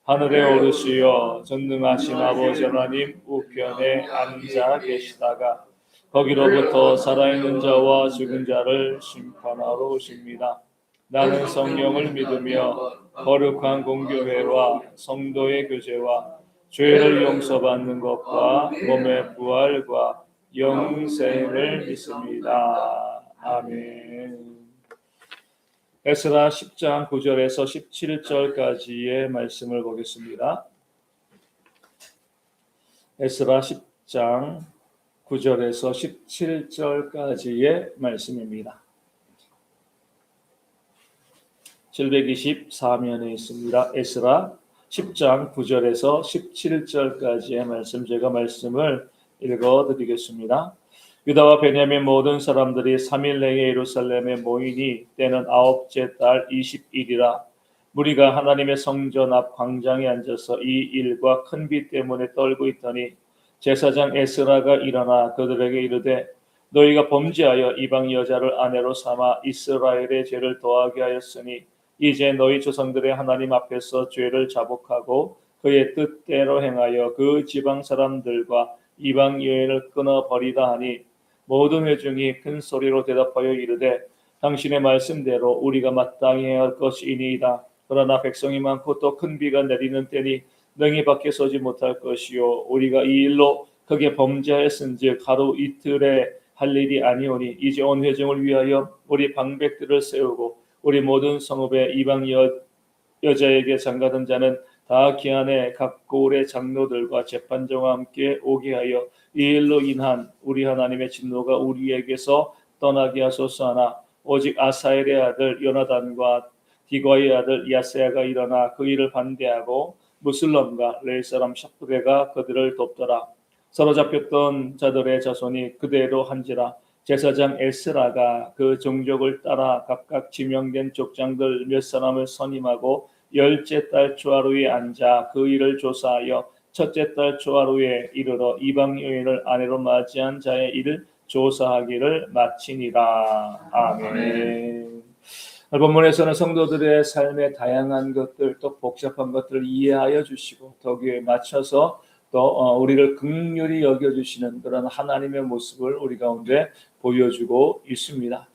하늘에 오르시어 전능하신 아버지 하나님 우편에 앉아 계시다가 거기로부터 살아있는 자와 죽은 자를 심판하러 오십니다. 나는 성령을 믿으며 거룩한 공교회와 성도의 교제와 죄를 용서받는 것과 몸의 부활과 영생을 믿습니다. 아멘. 에스라 10장 9절에서 17절까지의 말씀을 보겠습니다. 에스라 10장 9절에서 17절까지의 말씀입니다. 724면에 있습니다. 에스라 10장 9절에서 17절까지의 말씀, 제가 말씀을 읽어드리겠습니다. 유다와 베냐민 모든 사람들이 3일 내에 예루살렘에 모이니 때는 9째 달 20일이라. 무리가 하나님의 성전 앞 광장에 앉아서 이 일과 큰 비 때문에 떨고 있더니 제사장 에스라가 일어나 그들에게 이르되 너희가 범죄하여 이방 여자를 아내로 삼아 이스라엘의 죄를 더하게 하였으니 이제 너희 조상들의 하나님 앞에서 죄를 자복하고 그의 뜻대로 행하여 그 지방 사람들과 이방 여인을 끊어버리다 하니 모든 회중이 큰 소리로 대답하여 이르되 당신의 말씀대로 우리가 마땅히 해야 할 것이니이다. 그러나 백성이 많고 또 큰 비가 내리는 때니 능히 밖에 서지 못할 것이요 우리가 이 일로 크게 범죄하였은즉 하루 이틀에 할 일이 아니오니 이제 온 회중을 위하여 우리 방백들을 세우고 우리 모든 성읍의 이방 여자에게 장가든 자는 다 기한에 각 고을의 장로들과 재판장과 함께 오게 하여 이 일로 인한 우리 하나님의 진노가 우리에게서 떠나게 하소서. 하나 오직 아사엘의 아들 요나단과 디과의 아들 야세야가 일어나 그 일을 반대하고 무슬럼과 레일 사람 샤프레가 그들을 돕더라. 서로 잡혔던 자들의 자손이 그대로 한지라. 제사장 에스라가 그 종족을 따라 각각 지명된 족장들 몇 사람을 선임하고 10째 달 초하루에 앉아 그 일을 조사하여 첫째 달 초하루에 이르러 이방 여인을 아내로 맞이한 자의 일을 조사하기를 마치니라. 아멘. 본문에서는 성도들의 삶의 다양한 것들 또 복잡한 것들을 이해하여 주시고 거기에 맞춰서 또 우리를 긍휼히 여겨주시는 그런 하나님의 모습을 우리 가운데 보여주고 있습니다.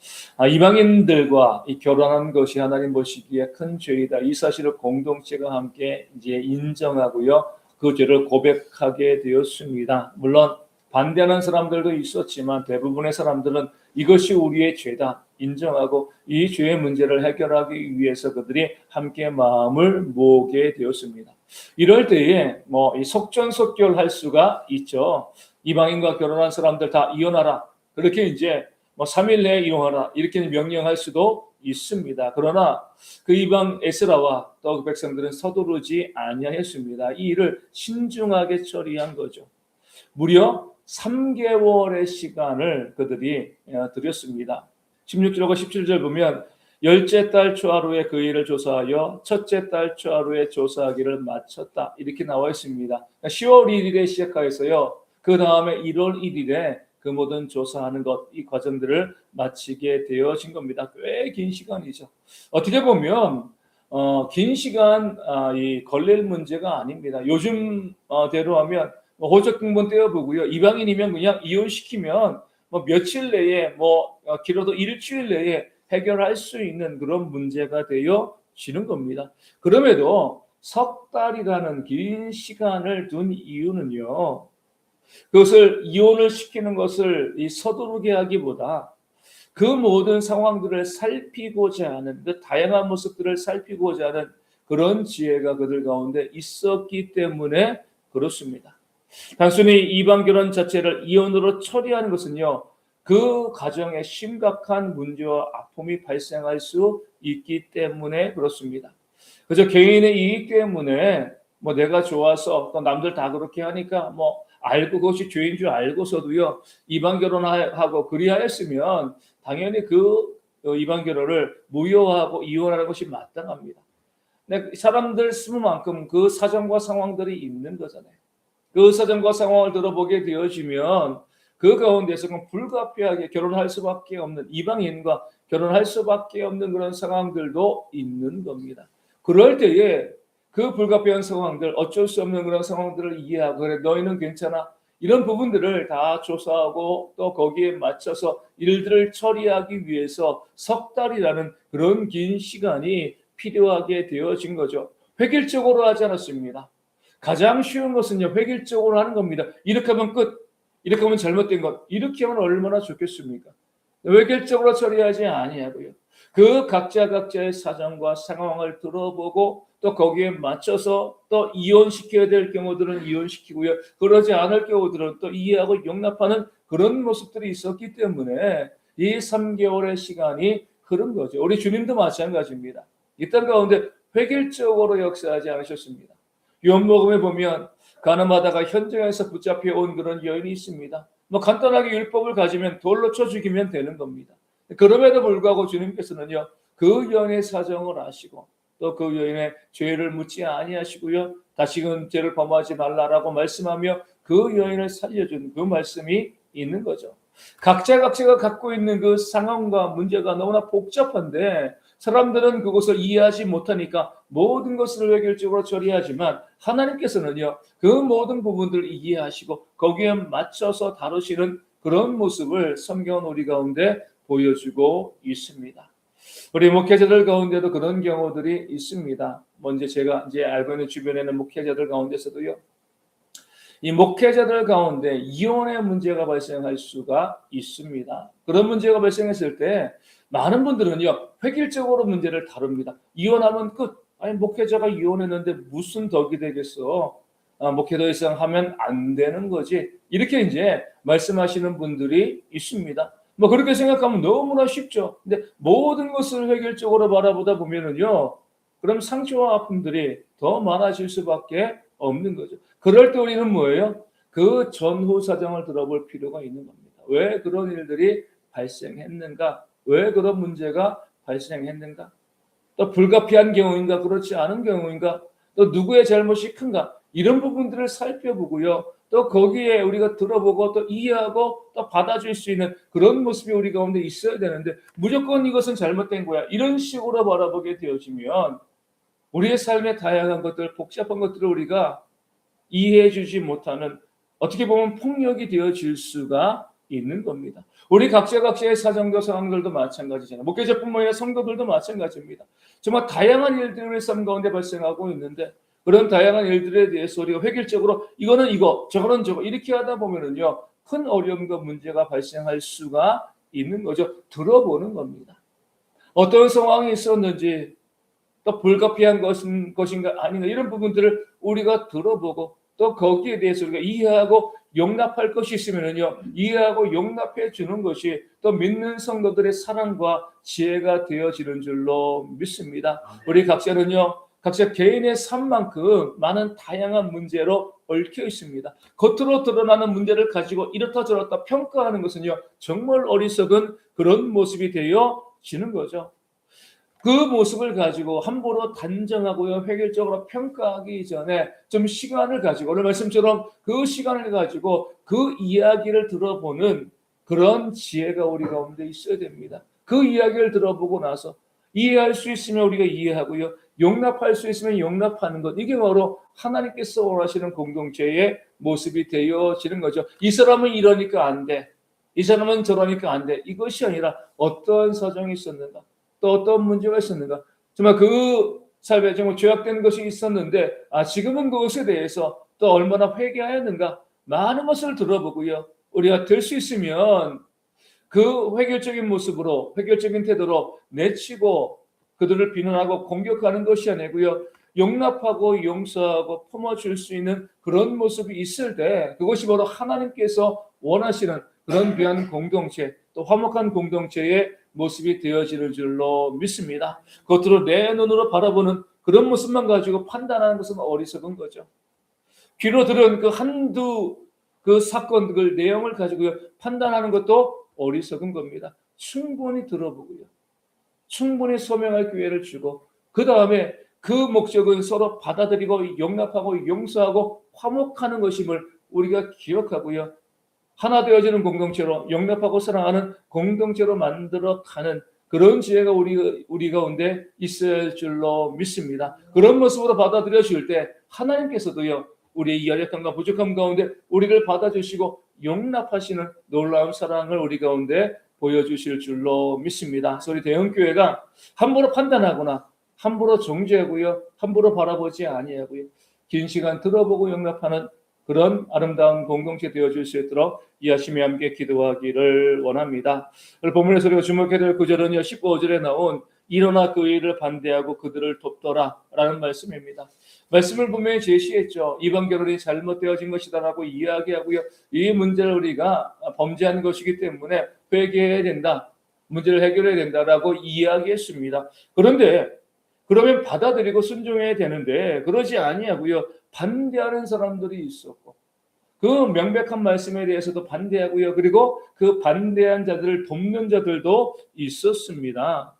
이방인들과 결혼한 것이 하나님 보시기에 큰 죄이다. 이 사실을 공동체가 함께 이제 인정하고요, 그 죄를 고백하게 되었습니다. 물론 반대하는 사람들도 있었지만 대부분의 사람들은 이것이 우리의 죄다 인정하고 이 죄의 문제를 해결하기 위해서 그들이 함께 마음을 모으게 되었습니다. 이럴 때에 이 속전속결할 수가 있죠. 이방인과 결혼한 사람들 다 이혼하라. 그렇게 이제 3일 내에 이혼하라. 이렇게 명령할 수도 있습니다. 그러나 그 이방 에스라와 또 그 백성들은 서두르지 아니하였습니다. 이 일을 신중하게 처리한 거죠. 무려 3개월의 시간을 그들이 들였습니다. 16절과 17절 보면 10째 달 초하루에 그 일을 조사하여 첫째 달 초하루에 조사하기를 마쳤다. 이렇게 나와 있습니다. 10월 1일에 시작하여서요, 그 다음에 1월 1일에 그 모든 조사하는 것, 이 과정들을 마치게 되어진 겁니다. 꽤 긴 시간이죠. 어떻게 보면 긴 시간 걸릴 문제가 아닙니다. 요즘대로 하면 호적등본 떼어보고요, 이방인이면 그냥 이혼시키면 며칠 내에 길어도 일주일 내에 해결할 수 있는 그런 문제가 되어지는 겁니다. 그럼에도 석 달이라는 긴 시간을 둔 이유는요, 그것을 이혼을 시키는 것을 서두르게 하기보다 그 모든 상황들을 살피고자 하는, 그 다양한 모습들을 살피고자 하는 그런 지혜가 그들 가운데 있었기 때문에 그렇습니다. 단순히 이방 결혼 자체를 이혼으로 처리하는 것은요, 그 가정에 심각한 문제와 아픔이 발생할 수 있기 때문에 그렇습니다. 그래서 개인의 이익 때문에 내가 좋아서 또 남들 다 그렇게 하니까 알고 그것이 죄인 줄 알고서도요, 이방 결혼하고 그리하였으면 당연히 그 이방 결혼을 무효하고 이혼하는 것이 마땅합니다. 사람들 수만큼 그 사정과 상황들이 있는 거잖아요. 그 사정과 상황을 들어보게 되어지면 그 가운데서 불가피하게 결혼할 수밖에 없는, 이방인과 결혼할 수밖에 없는 그런 상황들도 있는 겁니다. 그럴 때에 그 불가피한 상황들, 어쩔 수 없는 그런 상황들을 이해하고 그래 너희는 괜찮아. 이런 부분들을 다 조사하고 또 거기에 맞춰서 일들을 처리하기 위해서 석 달이라는 그런 긴 시간이 필요하게 되어진 거죠. 획일적으로 하지 않았습니다. 가장 쉬운 것은요, 획일적으로 하는 겁니다. 이렇게 하면 끝, 이렇게 하면 잘못된 것, 이렇게 하면 얼마나 좋겠습니까? 획일적으로 처리하지 아니하고요. 그 각자의 사정과 상황을 들어보고 또 거기에 맞춰서 또 이혼시켜야 될 경우들은 이혼시키고요. 그러지 않을 경우들은 또 이해하고 용납하는 그런 모습들이 있었기 때문에 이 3개월의 시간이 흐른 거죠. 우리 주님도 마찬가지입니다. 이 땅 가운데 획일적으로 역사하지 않으셨습니다. 요한복음에 보면 가늠하다가 현장에서 붙잡혀 온 그런 여인이 있습니다. 뭐 간단하게 율법을 가지면 돌로 쳐 죽이면 되는 겁니다. 그럼에도 불구하고 주님께서는요, 그 여인의 사정을 아시고 또 그 여인의 죄를 묻지 아니하시고요, 다시금 죄를 범하지 말라라고 말씀하며 그 여인을 살려준 그 말씀이 있는 거죠. 각자가 갖고 있는 그 상황과 문제가 너무나 복잡한데 사람들은 그것을 이해하지 못하니까 모든 것을 획일적으로 처리하지만 하나님께서는요, 그 모든 부분들을 이해하시고 거기에 맞춰서 다루시는 그런 모습을 성경은 우리 가운데 보여주고 있습니다. 우리 목회자들 가운데도 그런 경우들이 있습니다. 먼저 제가 알고 있는 주변에는 목회자들 가운데서도요, 이 목회자들 가운데 이혼의 문제가 발생할 수가 있습니다. 그런 문제가 발생했을 때 많은 분들은요, 획일적으로 문제를 다룹니다. 이혼하면 끝. 아니, 목회자가 이혼했는데 무슨 덕이 되겠어? 목회 더 이상 하면 안 되는 거지. 이렇게 이제 말씀하시는 분들이 있습니다. 뭐 그렇게 생각하면 너무나 쉽죠. 근데 모든 것을 획일적으로 바라보다 보면은요, 그럼 상처와 아픔들이 더 많아질 수밖에 없는 거죠. 그럴 때 우리는 뭐예요? 그 전후 사정을 들어볼 필요가 있는 겁니다. 왜 그런 일들이 발생했는가? 왜 그런 문제가 발생했는가? 또 불가피한 경우인가? 그렇지 않은 경우인가? 또 누구의 잘못이 큰가? 이런 부분들을 살펴보고요. 또 거기에 우리가 들어보고 또 이해하고 또 받아줄 수 있는 그런 모습이 우리 가운데 있어야 되는데 무조건 이것은 잘못된 거야. 이런 식으로 바라보게 되어지면 우리의 삶의 다양한 것들, 복잡한 것들을 우리가 이해해 주지 못하는, 어떻게 보면 폭력이 되어질 수가 있는 겁니다. 우리 각자의 사정과 상황들도 마찬가지잖아요. 목회자뿐만 아니라 성도들도 마찬가지입니다. 정말 다양한 일들이 우리 삶 가운데 발생하고 있는데 그런 다양한 일들에 대해서 우리가 획일적으로 이거는 이거, 저거는 저거 이렇게 하다 보면은요, 큰 어려움과 문제가 발생할 수가 있는 거죠. 들어보는 겁니다. 어떤 상황이 있었는지 또 불가피한 것인가 아닌가 이런 부분들을 우리가 들어보고 또 거기에 대해서 우리가 이해하고 용납할 것이 있으면요, 이해하고 용납해 주는 것이 또 믿는 성도들의 사랑과 지혜가 되어지는 줄로 믿습니다. 우리 각자는요, 각자 개인의 삶만큼 많은 다양한 문제로 얽혀 있습니다. 겉으로 드러나는 문제를 가지고 이렇다 저렇다 평가하는 것은요, 정말 어리석은 그런 모습이 되어지는 거죠. 그 모습을 가지고 함부로 단정하고요, 획일적으로 평가하기 전에 좀 시간을 가지고, 오늘 말씀처럼 그 시간을 가지고 그 이야기를 들어보는 그런 지혜가 우리 가운데 있어야 됩니다. 그 이야기를 들어보고 나서 이해할 수 있으면 우리가 이해하고요, 용납할 수 있으면 용납하는 것, 이게 바로 하나님께서 원하시는 공동체의 모습이 되어지는 거죠. 이 사람은 이러니까 안 돼, 이 사람은 저러니까 안 돼, 이것이 아니라 어떠한 사정이 있었는가, 또 어떤 문제가 있었는가, 정말 그 삶에 정말 죄악된 것이 있었는데 지금은 그것에 대해서 또 얼마나 회개하였는가, 많은 것을 들어보고요, 우리가 될 수 있으면 그 획일적인 모습으로, 획일적인 태도로 내치고 그들을 비난하고 공격하는 것이 아니고요, 용납하고 용서하고 품어줄 수 있는 그런 모습이 있을 때 그것이 바로 하나님께서 원하시는 그런 귀한 공동체, 또 화목한 공동체의 모습이 되어지는 줄로 믿습니다. 겉으로 내 눈으로 바라보는 그런 모습만 가지고 판단하는 것은 어리석은 거죠. 귀로 들은 그 한두 그 사건, 그 내용을 가지고 판단하는 것도 어리석은 겁니다. 충분히 들어보고요, 충분히 소명할 기회를 주고 그 다음에 그 목적은 서로 받아들이고 용납하고 용서하고 화목하는 것임을 우리가 기억하고요, 하나 되어지는 공동체로, 용납하고 사랑하는 공동체로 만들어가는 그런 지혜가 우리 가운데 있어야 할 줄로 믿습니다. 그런 모습으로 받아들여 줄 때 하나님께서도요, 우리의 연약함과 부족함 가운데 우리를 받아주시고 용납하시는 놀라운 사랑을 우리 가운데 보여주실 줄로 믿습니다. 그래서 우리 대형교회가 함부로 판단하거나 함부로 정죄하고요, 함부로 바라보지 아니하고요, 긴 시간 들어보고 용납하는 그런 아름다운 공동체 되어줄 수 있도록 이 아침에 함께 기도하기를 원합니다. 오늘 본문에서 우리가 주목해야 될 구절은요, 15절에 나온 일어나 그 일을 반대하고 그들을 돕더라 라는 말씀입니다. 말씀을 분명히 제시했죠. 이번 결혼이 잘못되어진 것이다라고 이야기하고요, 이 문제를 우리가 범죄한 것이기 때문에 회개해야 된다, 문제를 해결해야 된다라고 이야기했습니다. 그런데 그러면 받아들이고 순종해야 되는데 그러지 아니하고요, 반대하는 사람들이 있었고 그 명백한 말씀에 대해서도 반대하고요, 그리고 그 반대한 자들을 돕는 자들도 있었습니다.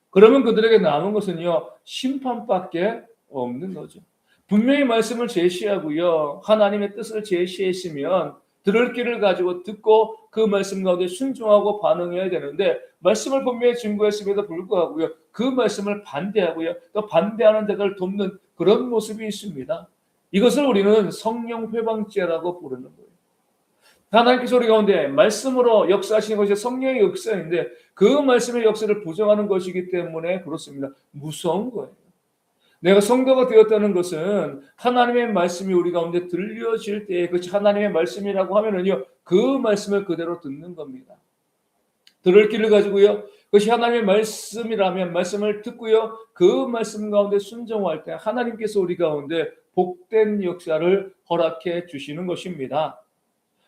그러면 그들에게 남은 것은요, 심판밖에 없는 거죠. 분명히 말씀을 제시하고요, 하나님의 뜻을 제시했으면 들을 길을 가지고 듣고 그 말씀 가운데 순종하고 반응해야 되는데, 말씀을 분명히 증거했음에도 불구하고요, 그 말씀을 반대하고요, 또 반대하는 자들을 돕는 그런 모습이 있습니다. 이것을 우리는 성령 회방죄라고 부르는 거예요. 하나님께서 우리 가운데 말씀으로 역사하시는 것이 성령의 역사인데 그 말씀의 역사를 부정하는 것이기 때문에 그렇습니다. 무서운 거예요. 내가 성도가 되었다는 것은 하나님의 말씀이 우리 가운데 들려질 때에 그 하나님의 말씀이라고 하면은요, 그 말씀을 그대로 듣는 겁니다. 들을 길을 가지고요, 그것이 하나님의 말씀이라면 말씀을 듣고요, 그 말씀 가운데 순종할 때 하나님께서 우리 가운데 복된 역사를 허락해 주시는 것입니다.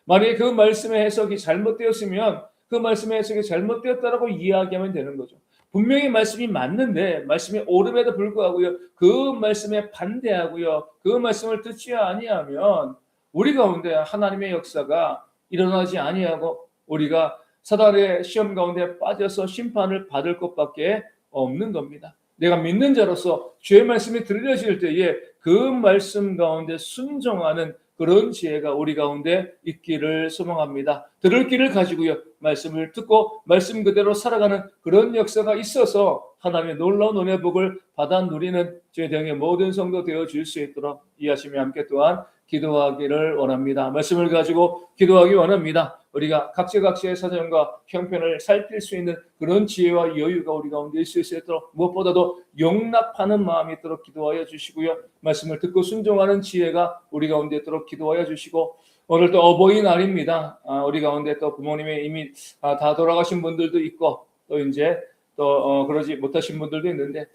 만약에 그 말씀의 해석이 잘못되었으면 그 말씀의 해석이 잘못되었다라고 이야기하면 되는 거죠. 분명히 말씀이 맞는데 말씀이 옳음에도 불구하고요, 그 말씀에 반대하고요, 그 말씀을 듣지 아니하면 우리 가운데 하나님의 역사가 일어나지 아니하고 우리가 사단의 시험 가운데 빠져서 심판을 받을 것밖에 없는 겁니다. 내가 믿는 자로서 주의 말씀이 들려질 때에 그 말씀 가운데 순종하는 그런 지혜가 우리 가운데 있기를 소망합니다. 들을 길을 가지고요, 말씀을 듣고 말씀 그대로 살아가는 그런 역사가 있어서 하나님의 놀라운 은혜 복을 받아 누리는 저희 대형의 모든 성도 되어 줄 수 있도록 이 아침에 함께 또한 기도하기를 원합니다. 말씀을 가지고 기도하기 원합니다. 우리가 각자의 사정과 형편을 살필 수 있는 그런 지혜와 여유가 우리 가운데 있을 수 있도록 무엇보다도 용납하는 마음이 있도록 기도하여 주시고요, 말씀을 듣고 순종하는 지혜가 우리 가운데 있도록 기도하여 주시고, 오늘 또 어버이날입니다. 우리 가운데 또 부모님이 이미 다 돌아가신 분들도 있고 또 이제 또 그러지 못하신 분들도 있는데,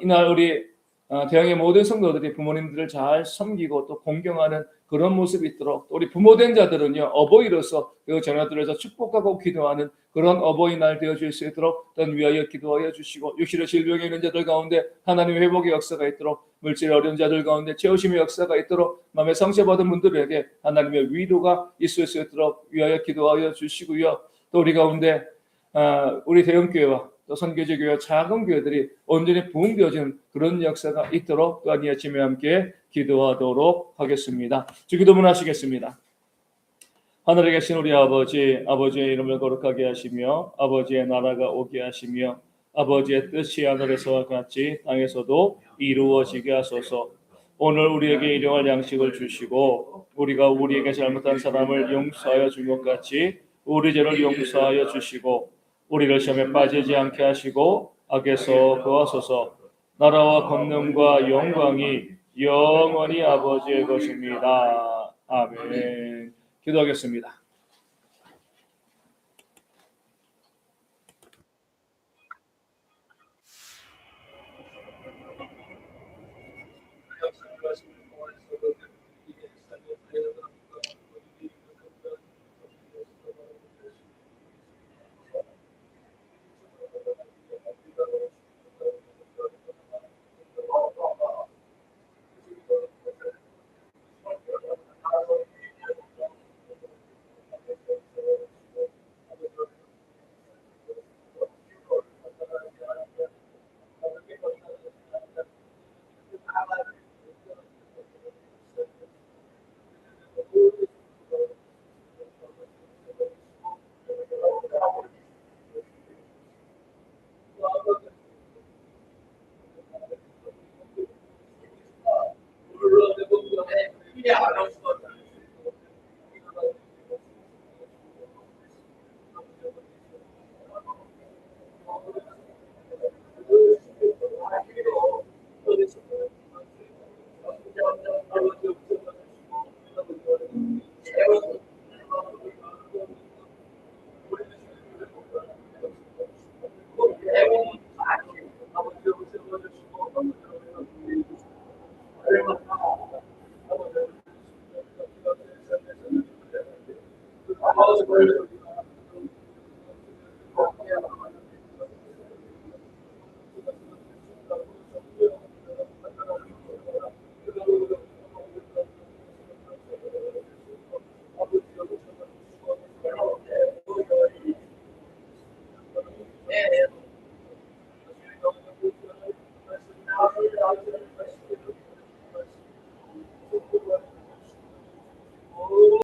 이날 우리 대형의 모든 성도들이 부모님들을 잘 섬기고 또 공경하는 그런 모습이 있도록, 또 우리 부모된 자들은요, 어버이로서 그 자녀들에서 축복하고 기도하는 그런 어버이날 되어줄 수 있도록 또한 위하여 기도하여 주시고, 육신의 질병에 있는 자들 가운데 하나님의 회복의 역사가 있도록, 물질의 어려운 자들 가운데 채우심의 역사가 있도록, 마음에 상처받은 분들에게 하나님의 위로가 있을 수 있도록 위하여 기도하여 주시고요, 또 우리 가운데 우리 대형교회와 또 선교제 교회, 작은 교회들이 온전히 부흥되어지는 그런 역사가 있도록 또한 이 아침에 함께 기도하도록 하겠습니다. 주기도문 하시겠습니다. 하늘에 계신 우리 아버지, 아버지의 이름을 거룩하게 하시며 아버지의 나라가 오게 하시며 아버지의 뜻이 하늘에서와 같이 땅에서도 이루어지게 하소서. 오늘 우리에게 일용할 양식을 주시고 우리가 우리에게 잘못한 사람을 용서하여 준 것 같이 우리 죄를 용서하여 주시고 우리를 시험에 빠지지 않게 하시고 악에서 구하소서. 나라와 권능과 영광이 영원히 아버지의 것입니다. 아멘. 기도하겠습니다.